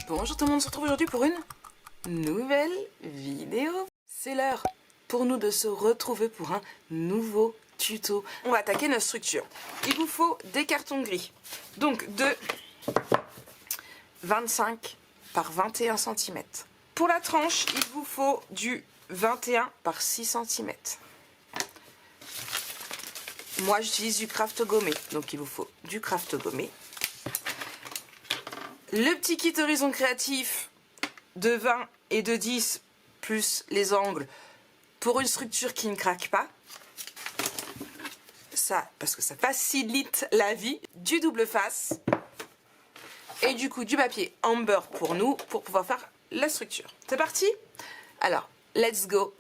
Bonjour tout le monde, on se retrouve aujourd'hui pour une nouvelle vidéo. C'est l'heure pour nous de se retrouver pour un nouveau tuto. On va attaquer notre structure. Il vous faut des cartons gris. Donc de 25 par 21 cm. Pour la tranche, il vous faut du 21 par 6 cm. Moi j'utilise du craft gommé, donc il vous faut du craft gommé. Le petit kit Horizon Créatif de 20 et de 10 plus les angles pour une structure qui ne craque pas. Ça, parce que ça facilite la vie. Du double face. Et du coup du papier Amber pour nous, pour pouvoir faire la structure. C'est parti? Alors, let's go.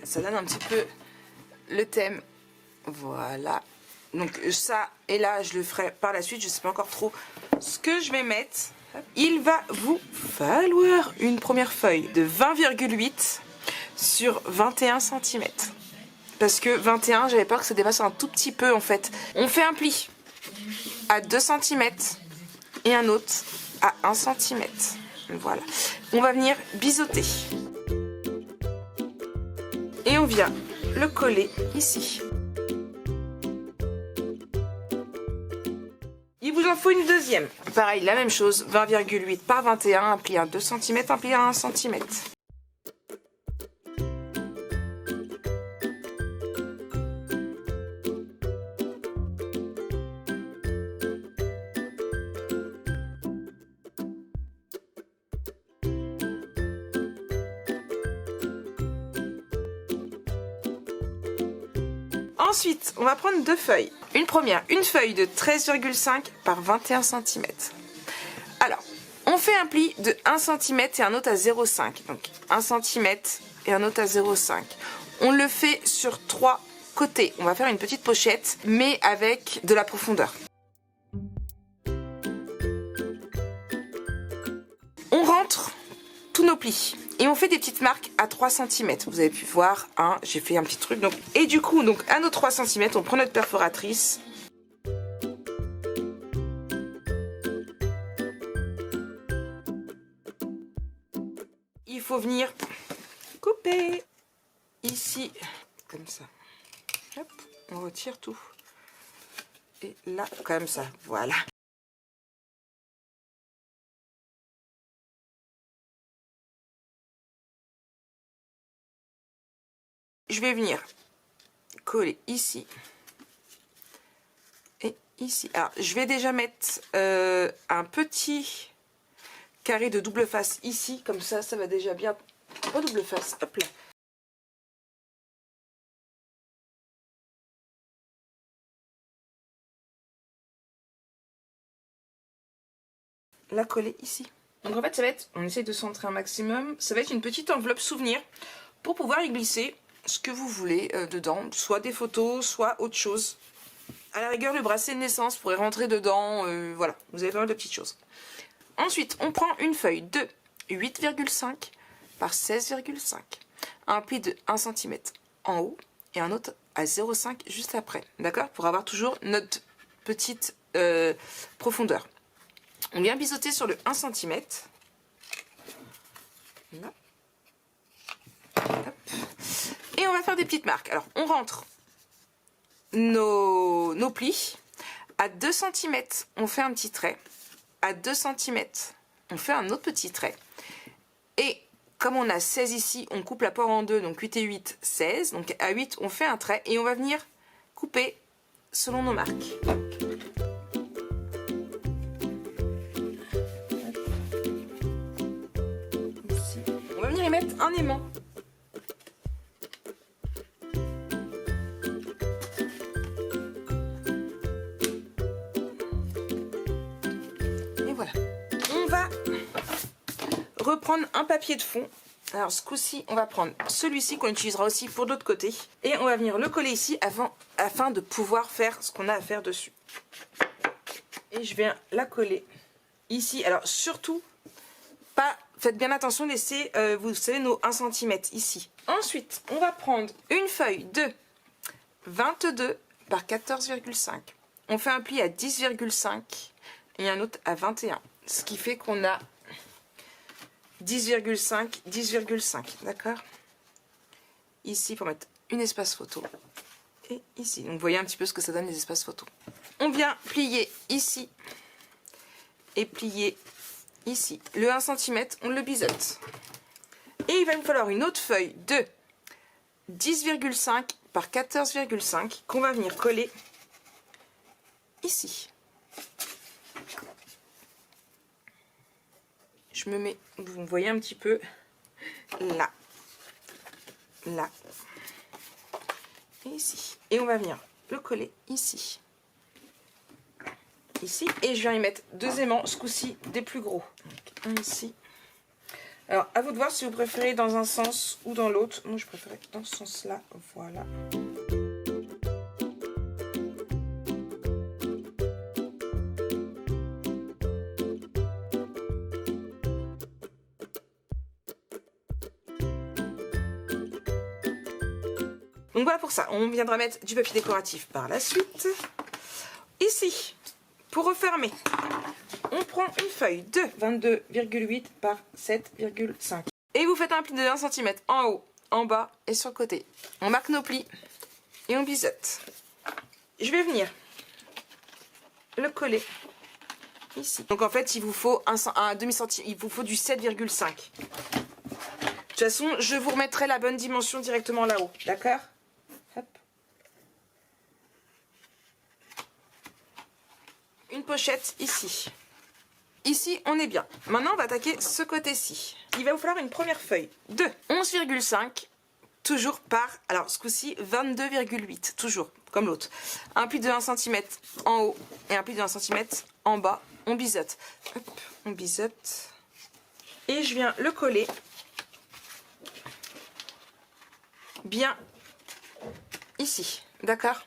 Ça donne un petit peu le thème. Voilà. Donc ça, et là, je le ferai par la suite. Je ne sais pas encore trop ce que je vais mettre. Il va vous falloir une première feuille de 20,8 sur 21 cm. Parce que 21, j'avais peur que ça dépasse un tout petit peu en fait. On fait un pli à 2 cm et un autre à 1 cm. Voilà. On va venir biseauter. Et on vient le coller ici. Il vous en faut une deuxième. Pareil, la même chose, 20,8 par 21, un pli à 2 cm, un pli à 1 cm. Ensuite, on va prendre deux feuilles. Une première, une feuille de 13,5 par 21 cm. Alors, on fait un pli de 1 cm et un autre à 0,5. Donc 1 cm et un autre à 0,5. On le fait sur 3 côtés. On va faire une petite pochette, mais avec de la profondeur. On rentre tous nos plis. Et on fait des petites marques à 3 cm. Vous avez pu voir, hein, j'ai fait un petit truc. Donc, et du coup, donc, à nos 3 cm, on prend notre perforatrice. Il faut venir couper ici, comme ça. Hop, on retire tout. Et là, comme ça, voilà. Je vais venir coller ici et ici. Alors, je vais déjà mettre un petit carré de double face ici, comme ça, ça va déjà bien. Pas double face, hop là. La coller ici. Donc en fait, ça va être, on essaye de centrer un maximum, ça va être une petite enveloppe souvenir pour pouvoir y glisser ce que vous voulez dedans, soit des photos, soit autre chose. À la rigueur, le bracelet de naissance pourrait rentrer dedans. Voilà, vous avez pas mal de petites choses. Ensuite, on prend une feuille de 8,5 par 16,5. Un pli de 1 cm en haut et un autre à 0,5 juste après. D'accord? Pour avoir toujours notre petite profondeur. On vient biseauter sur le 1 cm. Là. Et on va faire des petites marques. Alors, on rentre nos plis. À 2 cm, on fait un petit trait. À 2 cm, on fait un autre petit trait. Et comme on a 16 ici, on coupe la poire en deux. Donc 8 et 8, 16. Donc à 8, on fait un trait. Et on va venir couper selon nos marques. Ici. On va venir y mettre un aimant. Reprendre un papier de fond. Alors ce coup-ci, on va prendre celui-ci qu'on utilisera aussi pour l'autre côté. Et on va venir le coller ici afin de pouvoir faire ce qu'on a à faire dessus. Et je viens la coller ici. Alors surtout, faites bien attention, laissez, vous savez, nos 1 cm ici. Ensuite, on va prendre une feuille de 22 par 14,5. On fait un pli à 10,5 et un autre à 21. Ce qui fait qu'on a 10,5, 10,5, d'accord? Ici, pour mettre une espace photo. Et ici. Donc, vous voyez un petit peu ce que ça donne, les espaces photo. On vient plier ici. Et plier ici. Le 1 cm, on le biseaute. Et il va nous falloir une autre feuille de 10,5 par 14,5 qu'on va venir coller ici. Je me mets, vous voyez un petit peu, là, là, et ici. Et on va venir le coller ici, ici, et je viens y mettre 2 aimants, ce coup-ci des plus gros. Donc, un ici. Alors, à vous de voir si vous préférez dans un sens ou dans l'autre. Moi, je préfère dans ce sens-là, voilà. Donc voilà pour ça, on viendra mettre du papier décoratif par la suite. Ici, pour refermer, on prend une feuille de 22,8 par 7,5. Et vous faites un pli de 1 cm en haut, en bas et sur le côté. On marque nos plis et on biseaute. Je vais venir le coller ici. Donc en fait, il vous faut un demi-centimètre, il vous faut du 7,5. De toute façon, je vous remettrai la bonne dimension directement là-haut, d'accord ? Une pochette ici. Ici, on est bien. Maintenant, on va attaquer ce côté-ci. Il va vous falloir une première feuille de 11,5, toujours par, alors ce coup-ci, 22,8, toujours, comme l'autre. Un pli de 1 cm en haut et un pli de 1 cm en bas. On biseaute. Hop, on biseaute. Et je viens le coller bien ici. D'accord ?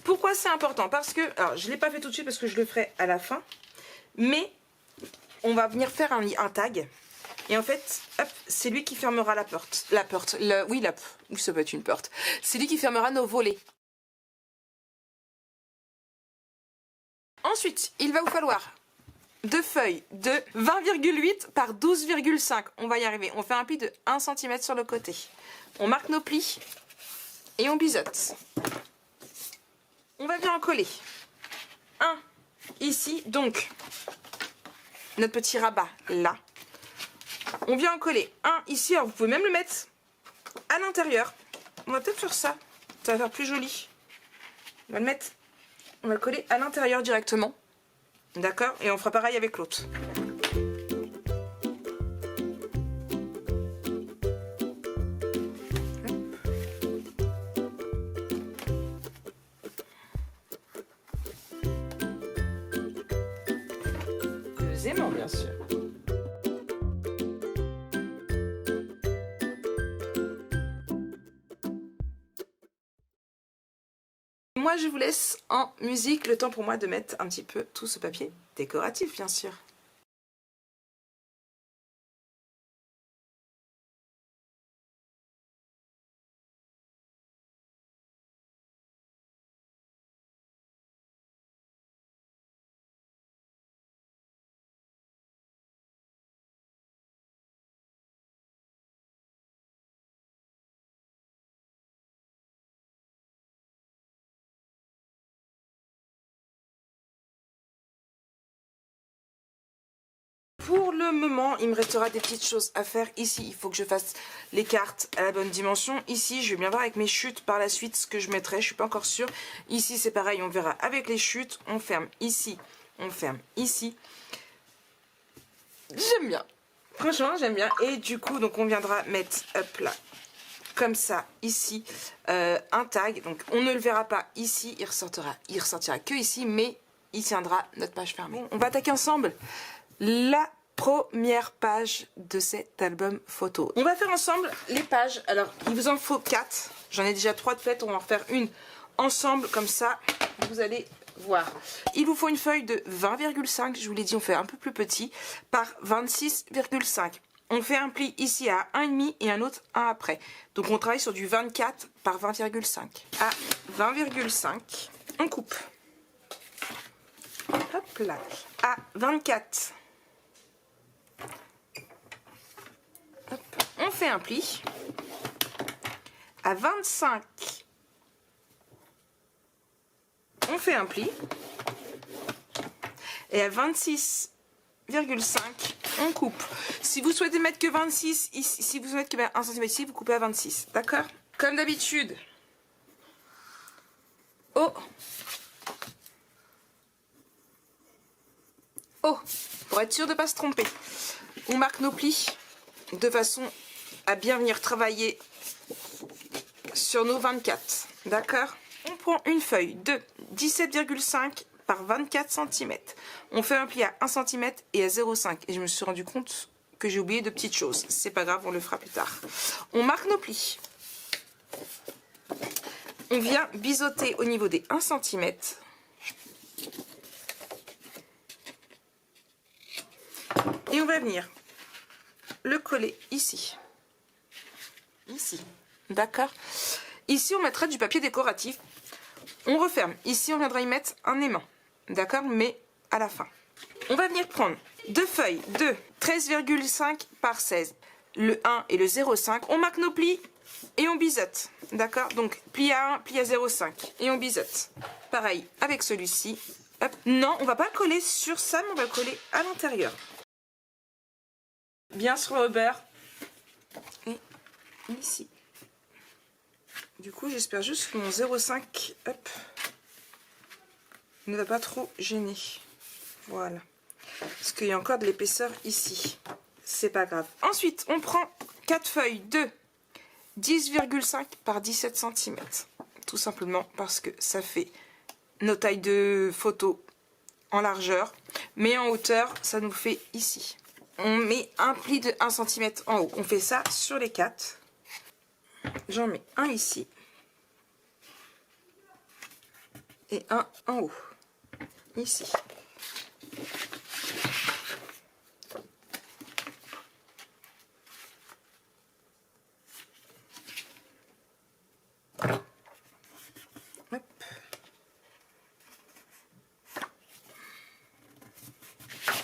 Pourquoi c'est important? Parce que, alors je ne l'ai pas fait tout de suite parce que je le ferai à la fin, mais on va venir faire un tag. Et en fait, hop, c'est lui qui fermera la porte. Oui, ça peut être une porte. C'est lui qui fermera nos volets. Ensuite, il va vous falloir 2 feuilles de 20,8 par 12,5. On va y arriver. On fait un pli de 1 cm sur le côté. On marque nos plis et on biseaute. On va bien en coller un ici, donc notre petit rabat là. On vient en coller un ici, alors vous pouvez même le mettre à l'intérieur. On va peut-être faire ça, ça va faire plus joli. On va le mettre, on va le coller à l'intérieur directement. D'accord? Et on fera pareil avec l'autre. Aimants, bien sûr. Moi je vous laisse en musique, le temps pour moi de mettre un petit peu tout ce papier décoratif bien sûr. Pour le moment, il me restera des petites choses à faire. Ici, il faut que je fasse les cartes à la bonne dimension. Ici, je vais bien voir avec mes chutes par la suite ce que je mettrai. Je suis pas encore sûre. Ici, c'est pareil, on verra avec les chutes. On ferme ici, on ferme ici. J'aime bien. Franchement, j'aime bien. Et du coup, donc on viendra mettre, hop là, comme ça, ici, un tag. Donc, on ne le verra pas ici. Il ressortira que ici, mais il tiendra notre page fermée. Bon, on va attaquer ensemble la première page de cet album photo. On va faire ensemble les pages. Alors, il vous en faut 4. J'en ai déjà 3 de faites. On va en faire une ensemble, comme ça, vous allez voir. Il vous faut une feuille de 20,5. Je vous l'ai dit, on fait un peu plus petit, par 26,5. On fait un pli ici à 1,5 et un autre un après. Donc, on travaille sur du 24 par 20,5. À 20,5, on coupe. Hop là. À 24. Hop. On fait un pli. À 25, on fait un pli. Et à 26,5, on coupe. Si vous souhaitez mettre que 26, ici, si vous souhaitez que 1 cm ici, vous coupez à 26. D'accord? Comme d'habitude. Oh, pour être sûr de ne pas se tromper, on marque nos plis de façon à bien venir travailler sur nos 24. D'accord? On prend une feuille de 17,5 par 24 cm. On fait un pli à 1 cm et à 0,5. Et je me suis rendu compte que j'ai oublié de petites choses. C'est pas grave, on le fera plus tard. On marque nos plis. On vient biseauter au niveau des 1 cm. Et on va venir le coller ici. Ici. D'accord? Ici, on mettra du papier décoratif. On referme. Ici, on viendra y mettre un aimant. D'accord? Mais à la fin. On va venir prendre deux feuilles de 13,5 par 16. Le 1 et le 0,5. On marque nos plis et on biseute. D'accord? Donc, pli à 1, pli à 0,5. Et on biseute. Pareil avec celui-ci. Hop. Non, on va pas le coller sur ça, mais on va le coller à l'intérieur. Bien sur le beurre. Et ici. Du coup, j'espère juste que mon 0,5 hop, ne va pas trop gêner. Voilà. Parce qu'il y a encore de l'épaisseur ici. C'est pas grave. Ensuite, on prend 4 feuilles de 10,5 par 17 cm. Tout simplement parce que ça fait nos tailles de photo en largeur. Mais en hauteur, ça nous fait ici. On met un pli de 1 cm en haut. On fait ça sur les 4. J'en mets un ici. Et un en haut. Ici. Hop.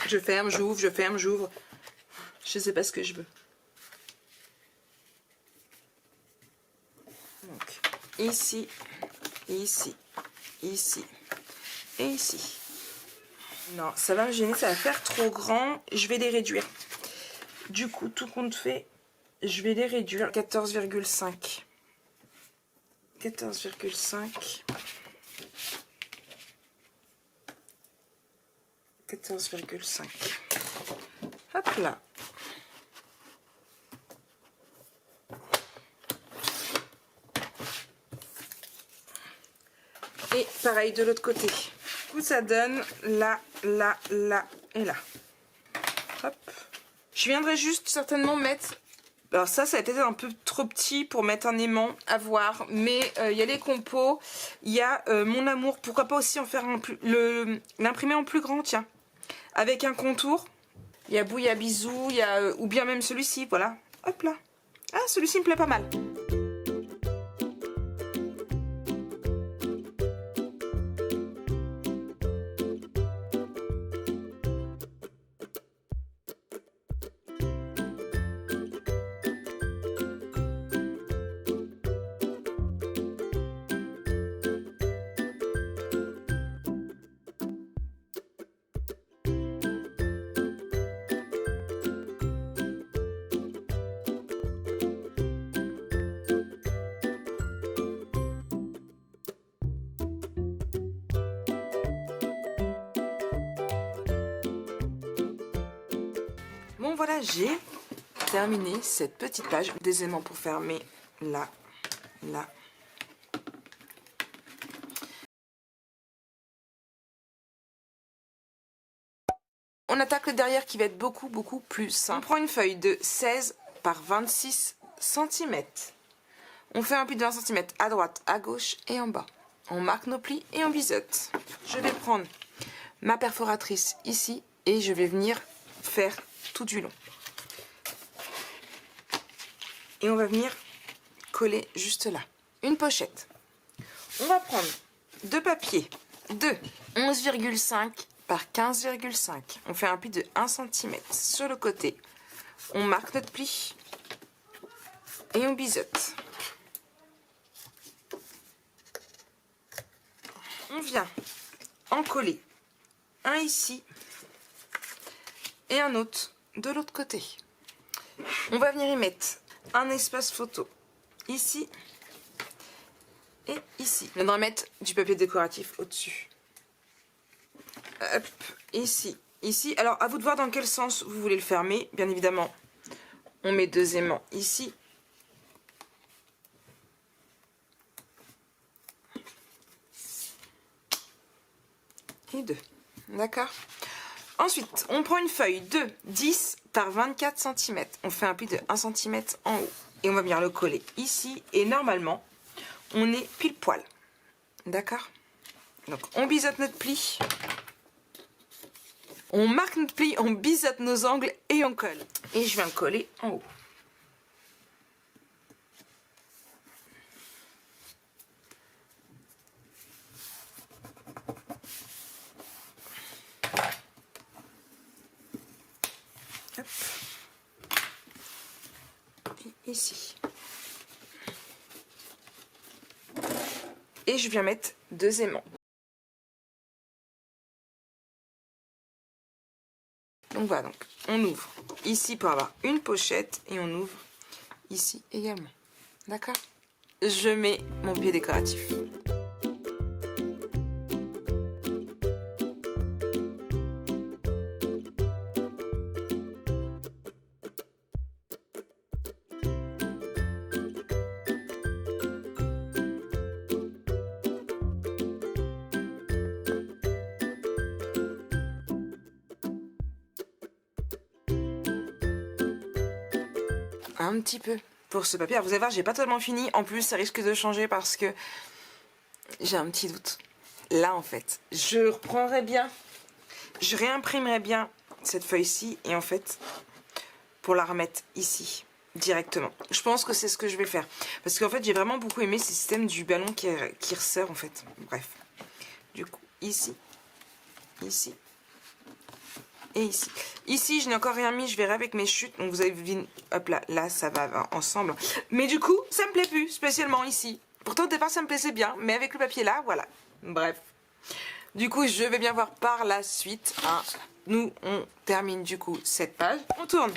Je ferme, j'ouvre, je ferme, j'ouvre. Je sais pas ce que je veux. Donc, ici, ici, ici et ici. Non, ça va me gêner, ça va faire trop grand. Je vais les réduire. Du coup, tout compte fait, je vais les réduire. 14,5. 14,5. 14,5. Hop là. Et pareil de l'autre côté. Du coup, ça donne là, là, là et là. Hop. Je viendrai juste certainement mettre... Alors ça a été un peu trop trop petit pour mettre un aimant à voir. Mais il y a les compos, il y a Mon Amour. Pourquoi pas aussi en faire l'imprimer en plus grand, tiens. Avec un contour. Il y a Bouilla Bisou, il y a, ou bien même celui-ci, voilà. Hop là. Ah, celui-ci me plaît pas mal. Bon voilà, j'ai terminé cette petite page. Des aimants pour fermer là, là. On attaque le derrière qui va être beaucoup plus simple. On prend une feuille de 16 par 26 cm. On fait un pli de 20 cm à droite, à gauche et en bas. On marque nos plis et on biseaute. Je vais prendre ma perforatrice ici et je vais venir faire tout du long. Et on va venir coller juste là. Une pochette. On va prendre deux papiers de 11,5 par 15,5. On fait un pli de 1 cm sur le côté. On marque notre pli et on biseaute. On vient en coller un ici et un autre de l'autre côté. On va venir y mettre un espace photo ici et ici. On va mettre du papier décoratif au-dessus. Hop, ici, ici. Alors, à vous de voir dans quel sens vous voulez le fermer. Bien évidemment, on met deux aimants ici. Et deux. D'accord ? Ensuite, on prend une feuille de 10 par 24 cm. On fait un pli de 1 cm en haut. Et on va venir le coller ici. Et normalement, on est pile poil. D'accord ? Donc, on biseaute notre pli. On marque notre pli, on biseaute nos angles et on colle. Et je viens le coller en haut. Hop. Et ici. Et je viens mettre deux aimants. Donc voilà, donc on ouvre ici pour avoir une pochette et on ouvre ici également. D'accord ? Je mets mon pied décoratif. Un petit peu pour ce papier. Alors vous allez voir, j'ai pas totalement fini. En plus, ça risque de changer parce que j'ai un petit doute. Là, en fait, je reprendrai bien, je réimprimerai bien cette feuille-ci et en fait, pour la remettre ici directement. Je pense que c'est ce que je vais faire parce qu'en fait, j'ai vraiment beaucoup aimé ce système du ballon qui ressort en fait. Bref, du coup, ici, ici. Et ici. Ici, je n'ai encore rien mis, je verrai avec mes chutes. Donc vous avez vu, hop là, là ça va ensemble. Mais du coup, ça me plaît plus, spécialement ici. Pourtant au départ ça me plaisait bien, mais avec le papier là, voilà. Bref. Du coup, je vais bien voir par la suite. Hein. Nous, on termine du coup cette page. On tourne.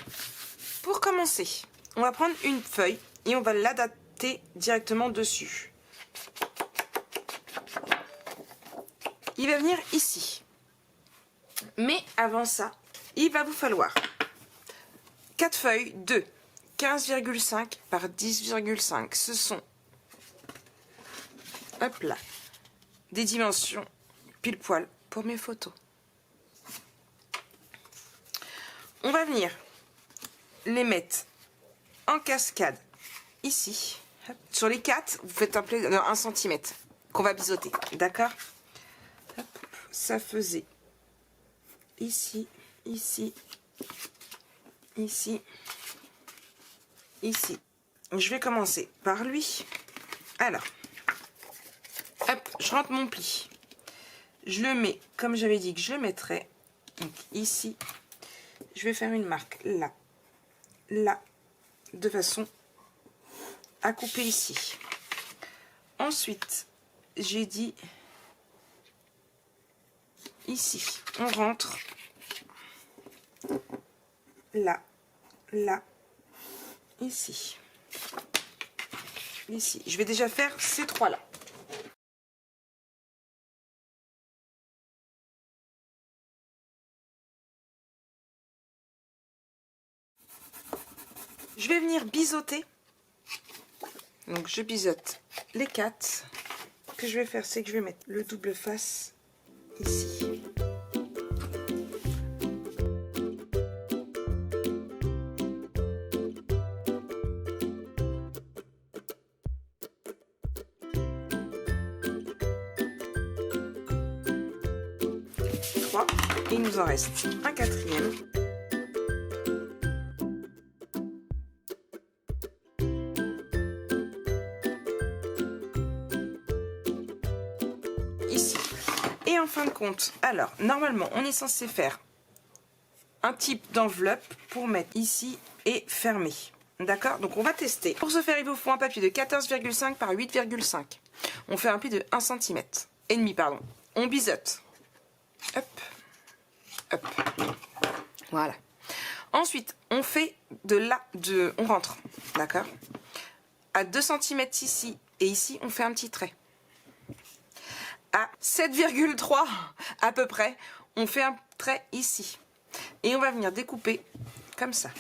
Pour commencer, on va prendre une feuille et on va l'adapter directement dessus. Il va venir ici. Mais avant ça, il va vous falloir 4 feuilles de 15,5 par 10,5. Ce sont, hop là, des dimensions pile poil pour mes photos. On va venir les mettre en cascade ici. Hop. Sur les 4, vous faites un pli de 1 cm qu'on va biseauter. D'accord? Ça faisait ici, ici, ici, ici. Je vais commencer par lui. Alors, hop, je rentre mon pli. Je le mets, comme j'avais dit que je le mettrais. Donc ici, je vais faire une marque là, là, de façon à couper ici. Ensuite, j'ai dit ici, on rentre là, là, ici, ici. Je vais déjà faire ces 3 là. Je vais venir biseauter. Donc je biseaute les 4. Ce que je vais faire, c'est que je vais mettre le double face ici. Et il nous en reste un 4e. Ici. Et en fin de compte, alors, normalement, on est censé faire un type d'enveloppe pour mettre ici et fermer. D'accord? Donc, on va tester. Pour ce faire, il vous faut un papier de 14,5 par 8,5. On fait un pli de 1 cm. Et demi, pardon. On biseaute. Hop. Hop. Voilà. Ensuite, on fait on rentre, d'accord? À 2 cm ici et ici, on fait un petit trait. À 7,3 à peu près, on fait un trait ici. Et on va venir découper comme ça.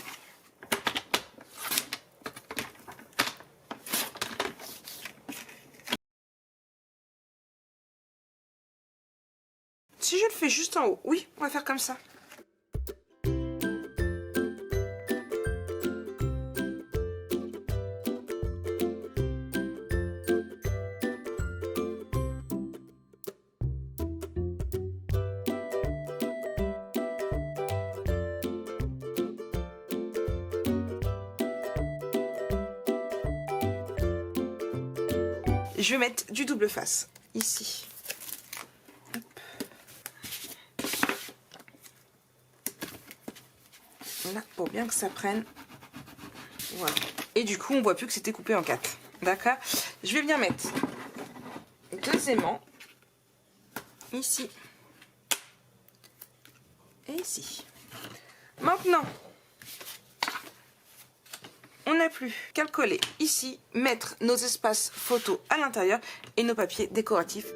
Si je le fais juste en haut, oui, on va faire comme ça. Je vais mettre du double face ici. Là, pour bien que ça prenne. Voilà. Et du coup, on voit plus que c'était coupé en 4. D'accord? Je vais bien mettre 2 aimants ici et ici. Maintenant, on n'a plus qu'à le coller ici, mettre nos espaces photos à l'intérieur et nos papiers décoratifs.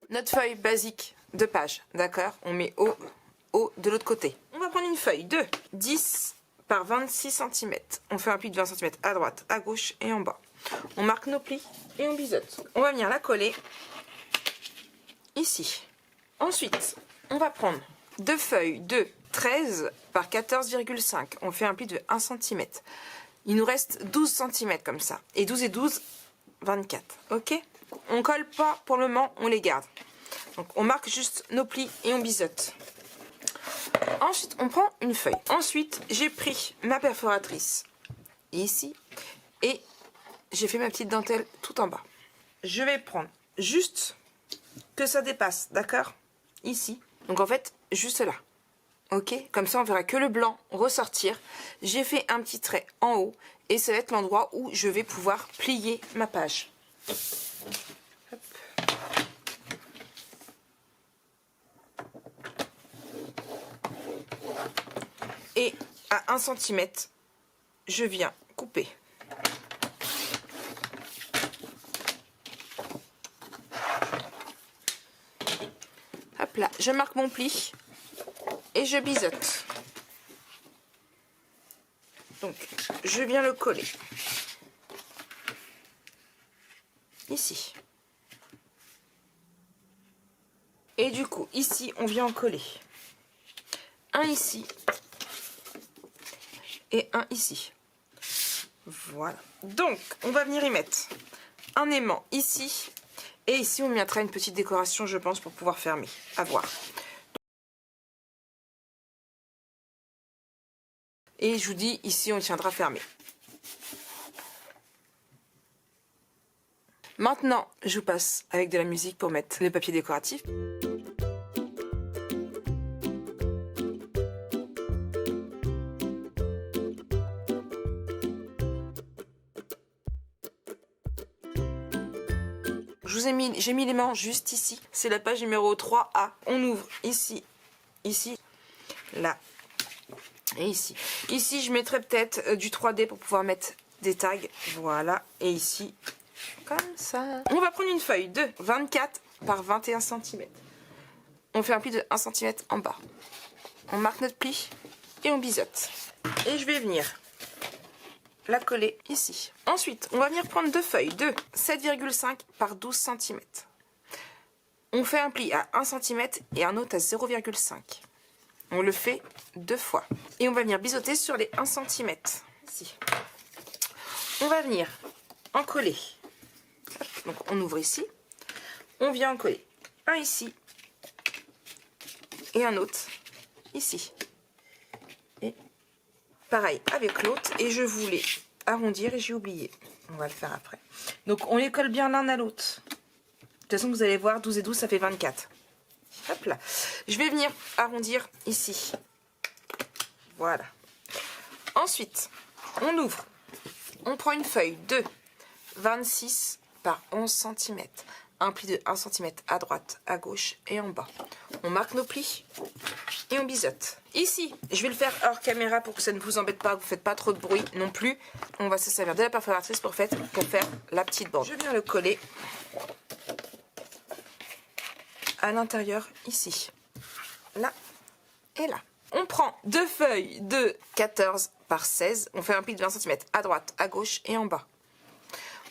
Notre feuille basique de page, d'accord? On met haut de l'autre côté. On va prendre une feuille de 10 par 26 cm. On fait un pli de 20 cm à droite, à gauche et en bas. On marque nos plis et on biseaute. On va venir la coller ici. Ensuite, on va prendre 2 feuilles de 13 par 14,5. On fait un pli de 1 cm. Il nous reste 12 cm comme ça. Et 12 et 12, 24. Ok? On colle pas pour le moment, on les garde. Donc on marque juste nos plis et on biseaute. Ensuite, on prend une feuille. Ensuite, j'ai pris ma perforatrice ici et j'ai fait ma petite dentelle tout en bas. Je vais prendre juste que ça dépasse, d'accord? Ici. Donc en fait, juste là. Ok? Comme ça, on verra que le blanc ressortir. J'ai fait un petit trait en haut et ça va être l'endroit où je vais pouvoir plier ma page. Hop. Et à 1 cm, je viens couper. Hop là, je marque mon pli et je biseaute. Donc, je viens le coller ici. Et du coup, ici, on vient en coller. Un ici. Et un ici. Voilà. Donc, on va venir y mettre un aimant ici. Et ici, on mettra une petite décoration, je pense, pour pouvoir fermer. À voir. Et je vous dis, ici, on tiendra fermé. Maintenant, je vous passe avec de la musique pour mettre le papier décoratif. J'ai mis les mains juste ici. C'est la page numéro 3A. On ouvre ici, ici, là et ici. Ici, je mettrai peut-être du 3D pour pouvoir mettre des tags. Voilà. Et ici, comme ça. On va prendre une feuille de 24 par 21 cm. On fait un pli de 1 cm en bas. On marque notre pli et on biseaute. Et je vais venir la coller ici. Ensuite, on va venir prendre deux feuilles de 7,5 par 12 cm. On fait un pli à 1 cm et un autre à 0,5. On le fait 2 fois. Et on va venir biseauter sur les 1 cm. Ici. On va venir en coller. Hop, donc on ouvre ici. On vient en coller un ici et un autre ici. Et pareil avec l'autre. Et je voulais arrondir et j'ai oublié. On va le faire après. Donc on les colle bien l'un à l'autre. De toute façon, vous allez voir, 12 et 12, ça fait 24. Hop là. Je vais venir arrondir ici. Voilà. Ensuite, on ouvre. On prend une feuille de 26 par 11 cm. Un pli de 1 cm à droite, à gauche et en bas. On marque nos plis et on biseaute. Ici, je vais le faire hors caméra pour que ça ne vous embête pas, que vous ne faites pas trop de bruit non plus. On va se servir de la perforatrice pour faire la petite bande. Je viens le coller à l'intérieur ici, là et là. On prend deux feuilles de 14 par 16, on fait un pli de 20 cm à droite, à gauche et en bas.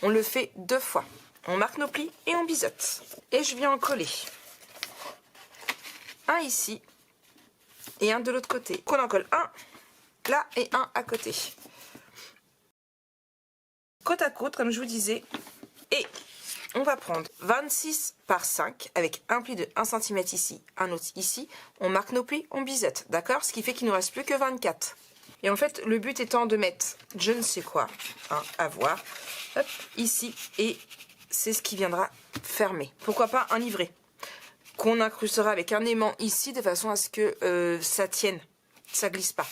On le fait 2 fois. On marque nos plis et on biseaute. Et je viens en coller un ici et un de l'autre côté. On en colle un là et un à côté. Côte à côte, comme je vous disais. Et on va prendre 26 par 5 avec un pli de 1 cm ici, un autre ici. On marque nos plis, on biseaute, d'accord? Ce qui fait qu'il ne nous reste plus que 24. Et en fait, le but étant de mettre je ne sais quoi, hein, à voir, hop, ici, et c'est ce qui viendra fermer. Pourquoi pas un livret qu'on incrustera avec un aimant ici de façon à ce que ça tienne, ça glisse pas.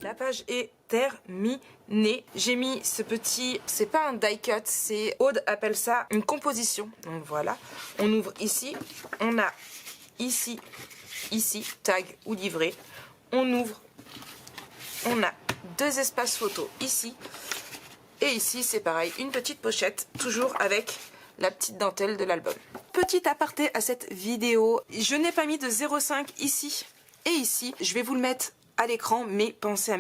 La page est terminée. J'ai mis ce petit, c'est pas un die cut, c'est Aude appelle ça une composition. Donc voilà, on ouvre ici, on a ici, tag ou livret. On ouvre, on a 2 espaces photos ici. Et ici, c'est pareil, une petite pochette, toujours avec la petite dentelle de l'album. Petit aparté à cette vidéo, je n'ai pas mis de 0,5 ici et ici. Je vais vous le mettre à l'écran, mais pensez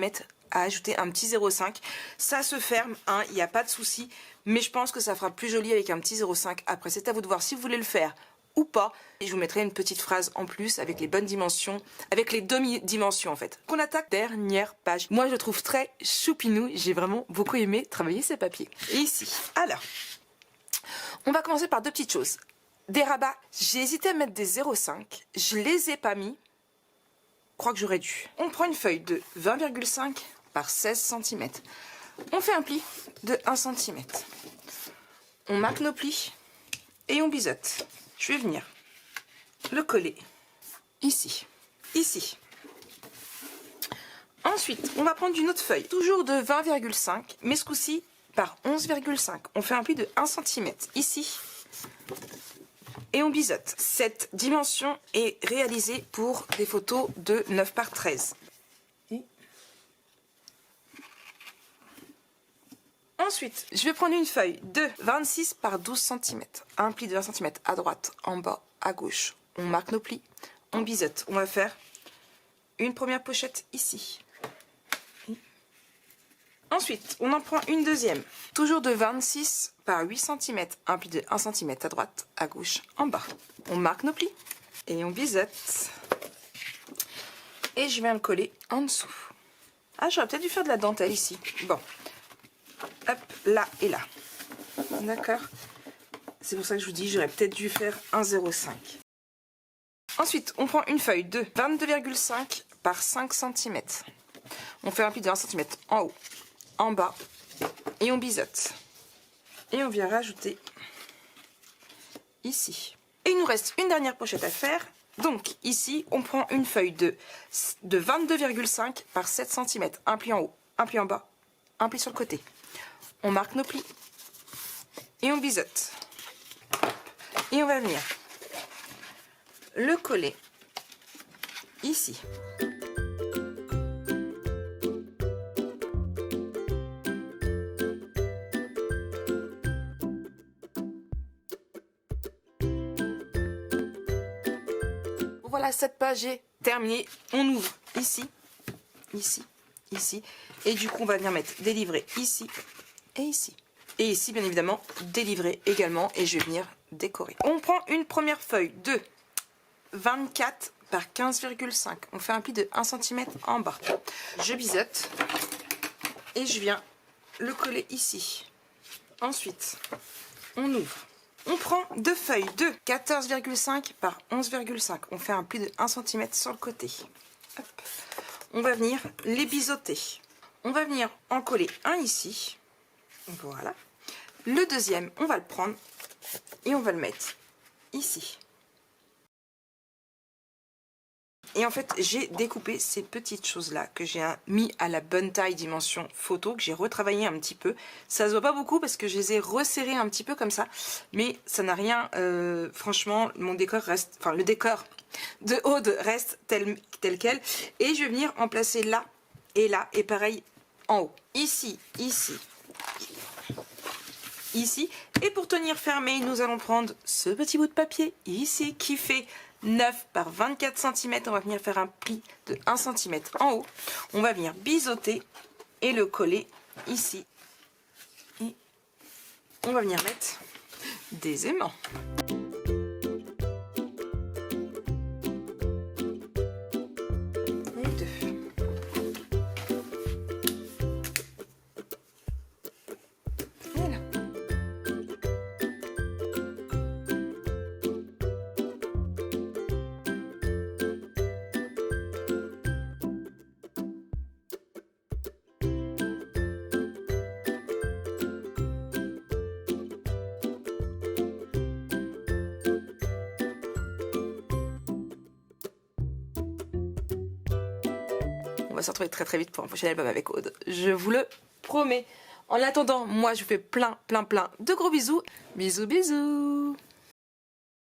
à ajouter un petit 0,5. Ça se ferme, hein, il n'y a pas de souci, mais je pense que ça fera plus joli avec un petit 0,5. Après, c'est à vous de voir si vous voulez le faire ou pas. Et je vous mettrai une petite phrase en plus avec les bonnes dimensions, avec les demi-dimensions en fait. Qu'on attaque dernière page. Moi, je le trouve très choupinou. J'ai vraiment beaucoup aimé travailler ces papiers. Et ici, alors, on va commencer par 2 petites choses. Des rabats, j'ai hésité à mettre des 0,5. Je les ai pas mis. Je crois que j'aurais dû. On prend une feuille de 20,5 par 16 cm. On fait un pli de 1 cm. On marque nos plis et on biseaute. Je vais venir le coller ici, ici. Ensuite, on va prendre une autre feuille, toujours de 20,5, mais ce coup-ci par 11,5. On fait un pli de 1 cm ici. Et on biseaute. Cette dimension est réalisée pour des photos de 9 par 13. Et Ensuite, je vais prendre une feuille de 26 par 12 cm. Un pli de 20 cm à droite, en bas, à gauche. On marque nos plis, on biseute. On va faire une première pochette ici. Ensuite, on en prend une deuxième. Toujours de 26 par 8 cm. Un pli de 1 cm à droite, à gauche, en bas. On marque nos plis et on biseute. Et je viens le coller en dessous. Ah, j'aurais peut-être dû faire de la dentelle ici. Bon. Hop, là et là. D'accord. C'est pour ça que je vous dis, j'aurais peut-être dû faire un 0,5. Ensuite, on prend une feuille de 22,5 par 5 cm. On fait un pli de 1 cm en haut, en bas, et on biseute. Et on vient rajouter ici. Et il nous reste une dernière pochette à faire. Donc, ici, on prend une feuille de 22,5 par 7 cm. Un pli en haut, un pli en bas, un pli sur le côté. On marque nos plis et on biseute. Et on va venir le coller ici. Voilà, cette page est terminée. On ouvre ici, ici, ici. Et du coup, on va venir mettre des livrets ici et ici. Et ici, bien évidemment, des livrets également. Et je vais venir décorer. On prend une première feuille de 24 par 15,5. On fait un pli de 1 cm en bas. Je biseute et je viens le coller ici. Ensuite, on ouvre. On prend deux feuilles de 14,5 par 11,5. On fait un pli de 1 cm sur le côté. Hop. On va venir les biseauter. On va venir en coller un ici. Voilà. Le deuxième, on va le prendre et on va le mettre ici. Et en fait, j'ai découpé ces petites choses-là que j'ai mis à la bonne taille dimension photo, que j'ai retravaillé un petit peu. Ça se voit pas beaucoup parce que je les ai resserrés un petit peu comme ça, mais ça n'a rien. Franchement, mon décor reste, enfin le décor de Aude reste tel quel. Et je vais venir en placer là, et pareil en haut. Ici, ici, ici. Et pour tenir fermé, nous allons prendre ce petit bout de papier ici qui fait 9 par 24 cm. On va venir faire un pli de 1 cm en haut. On va venir biseauter et le coller ici. Et on va venir mettre des aimants. Et deux. Voilà. On va se retrouver très vite pour un prochain album avec Aude. Je vous le promets. En attendant, moi je vous fais plein de gros bisous. Bisous, bisous.